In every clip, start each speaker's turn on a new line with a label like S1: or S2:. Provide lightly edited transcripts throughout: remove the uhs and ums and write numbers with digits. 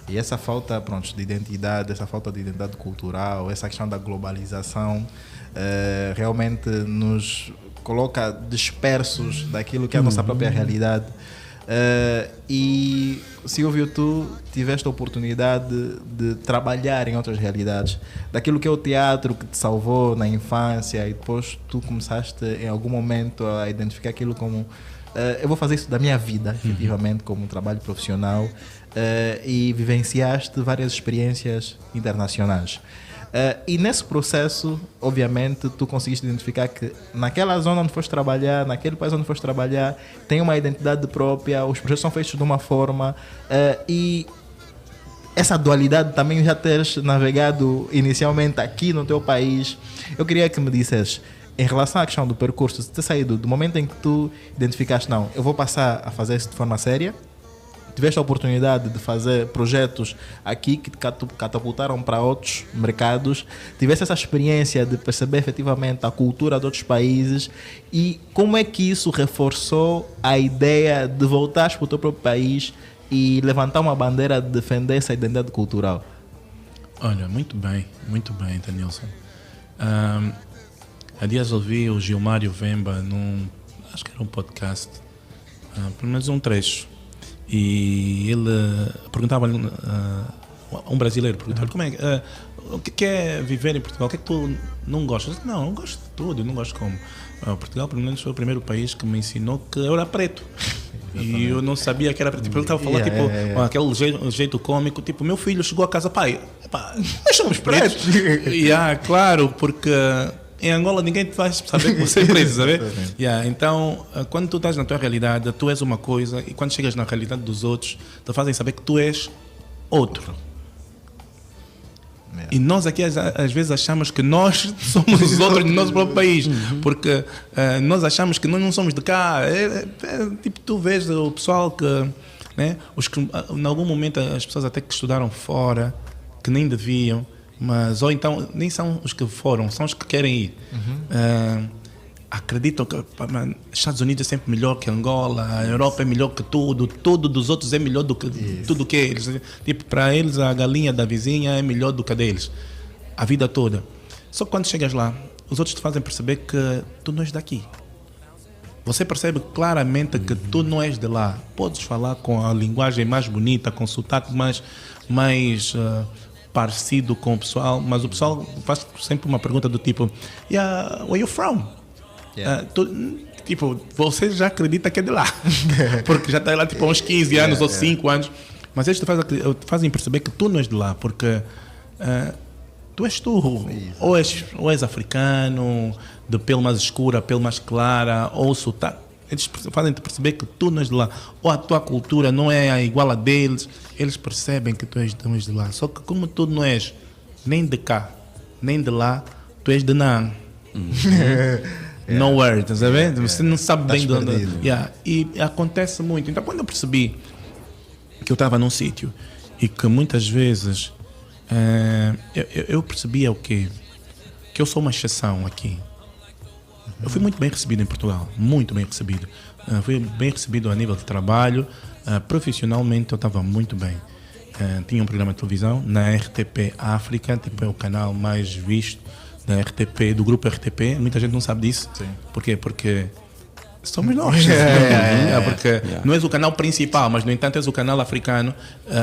S1: E essa falta, pronto, de identidade, essa falta de identidade cultural, essa questão da globalização, realmente nos coloca dispersos daquilo que é a nossa própria realidade. E Silvio, tu tiveste a oportunidade de trabalhar em outras realidades, daquilo que é o teatro que te salvou na infância, e depois tu começaste em algum momento a identificar aquilo como eu vou fazer isso da minha vida, efetivamente, como um trabalho profissional, e vivenciaste várias experiências internacionais. E nesse processo, obviamente, tu conseguiste identificar que naquela zona onde foste trabalhar, naquele país onde foste trabalhar, tem uma identidade própria, os projetos são feitos de uma forma, e essa dualidade também já teres navegado inicialmente aqui no teu país. Eu queria que me dissesse, em relação à questão do percurso, de ter saído do momento em que tu identificaste, não, eu vou passar a fazer isso de forma séria, tiveste a oportunidade de fazer projetos aqui que te catapultaram para outros mercados, tiveste essa experiência de perceber efetivamente a cultura de outros países, e como é que isso reforçou a ideia de voltares para o teu próprio país e levantar uma bandeira de defender essa identidade cultural?
S2: Olha, muito bem, Danielson. Há dias ouvi o Gilmário Vemba acho que era um podcast, pelo menos um trecho, e ele perguntava um brasileiro perguntava como é o que é viver em Portugal, o que é que tu não gostas? Eu disse, não gosto de tudo, eu não gosto como Portugal, pelo menos foi o primeiro país que me ensinou que eu era preto. E eu não sabia que era preto. Tipo, ele estava falando aquele jeito cômico, tipo, meu filho chegou a casa, pai, nós somos pretos. Claro, porque em Angola ninguém te faz saber que você é preto, sabe? Então, quando tu estás na tua realidade, tu és uma coisa, e quando chegas na realidade dos outros, te fazem saber que tu és outro. E nós aqui às vezes achamos que nós somos os outros do nosso próprio país, porque nós achamos que nós não somos de cá. Tipo, tu vês o pessoal que, né, em algum momento as pessoas até que estudaram fora, que nem deviam, mas ou então nem são os que foram, são os que querem ir. Acreditam que Estados Unidos é sempre melhor que Angola, a Europa é melhor que tudo dos outros é melhor do que tudo que eles. Tipo, para eles a galinha da vizinha é melhor do que a deles, a vida toda. Só que quando chegas lá, os outros te fazem perceber que tu não és daqui. Você percebe claramente que tu não és de lá. Podes falar com a linguagem mais bonita, com o sotaque mais parecido com o pessoal, mas o pessoal faz sempre uma pergunta do tipo, where you from? Tipo, você já acredita que é de lá, porque já está lá tipo, há uns 15 anos ou 5 anos, mas eles te fazem perceber que tu não és de lá, porque tu és tu, ou és africano, de pele mais escura, pele mais clara, ou sotaque. Eles fazem-te perceber que tu não és de lá, ou a tua cultura não é igual a deles. Eles percebem que tu és de lá, só que como tu não és nem de cá, nem de lá, tu és de Nan. Nowhere, tá sabendo? Você não sabe bem de onde. E acontece muito. Então, quando eu percebi que eu estava num sítio e que muitas vezes eu percebia o quê? Que eu sou uma exceção aqui. Eu fui muito bem recebido em Portugal, muito bem recebido. Fui bem recebido a nível de trabalho, profissionalmente eu estava muito bem. Tinha um programa de televisão na RTP África, tipo, é o canal mais visto da RTP, do grupo RTP. Muita gente não sabe disso. Sim. Por quê? Porque somos nós. Porque não és o canal principal, mas no entanto és o canal africano,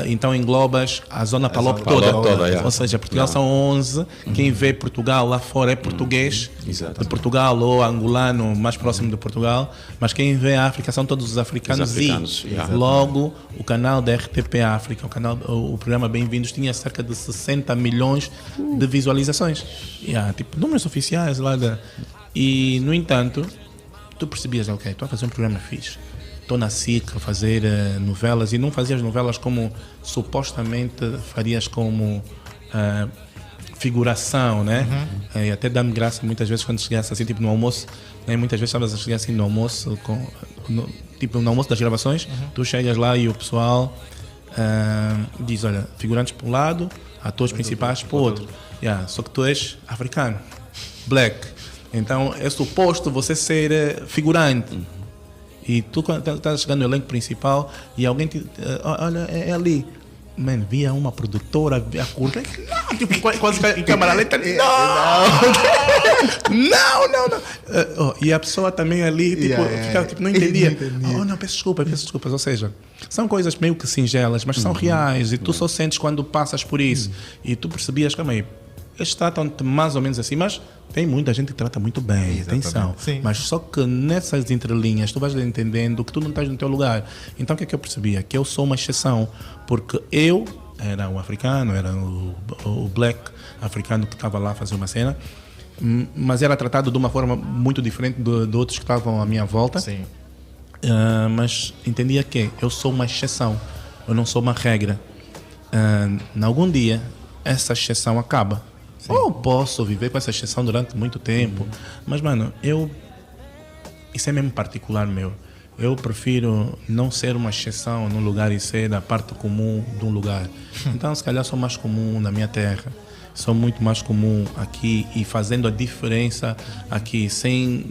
S2: então englobas a zona Palop toda. Ou seja, Portugal são 11, quem vê Portugal lá fora é português, de Portugal ou angolano mais próximo de Portugal, mas quem vê a África são todos os africanos. Logo o canal da RTP África, o programa Bem-vindos, tinha cerca de 60 milhões de visualizações. Tipo, números oficiais lá e no entanto tu percebias, ok, estou a fazer um programa fixe, estou na SIC a fazer novelas, e não fazias novelas como supostamente farias como figuração, né? E até dá-me graça muitas vezes quando chegasse assim, tipo no almoço, né? Muitas vezes estavas a chegar assim no almoço, tipo no almoço das gravações, tu chegas lá e o pessoal diz, olha, figurantes para um lado, atores principais para o outro. Só que tu és africano, black. Então é suposto você ser figurante. E tu, quando estás chegando no elenco principal e alguém te olha, é ali. mano, via uma produtora, via a curta, não, tipo, quase em câmera lenta, não. E a pessoa também ali, tipo, ficava, tipo, não entendia. Não, peço desculpas. Ou seja, são coisas meio que singelas, mas são reais, e tu só sentes quando passas por isso. E tu percebias, calma aí, eles tratam-te mais ou menos assim, mas tem muita gente que trata muito bem, atenção.
S1: Sim.
S2: Mas só que nessas entrelinhas tu vais entendendo que tu não estás no teu lugar. Então o que é que eu percebia? Que eu sou uma exceção, porque eu era um africano, era o black africano que estava lá a fazer uma cena, mas era tratado de uma forma muito diferente de outros que estavam à minha volta.
S1: Sim.
S2: Mas entendia que eu sou uma exceção, eu não sou uma regra. Em algum dia essa exceção acaba. Sim. Ou posso viver com essa exceção durante muito tempo, mas mano, isso é mesmo particular meu. Eu prefiro não ser uma exceção num lugar e ser a parte comum de um lugar. Então se calhar sou mais comum na minha terra, sou muito mais comum aqui e fazendo a diferença aqui, sem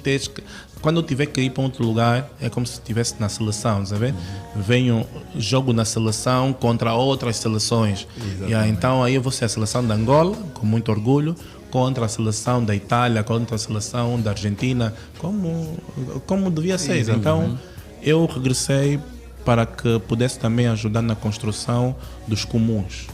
S2: ter... Quando eu tiver que ir para outro lugar, é como se estivesse na seleção, sabe? Venho, jogo na seleção contra outras seleções. Então aí eu vou ser a seleção da Angola, com muito orgulho, contra a seleção da Itália, contra a seleção da Argentina, como devia ser. Então eu regressei para que pudesse também ajudar na construção dos comuns.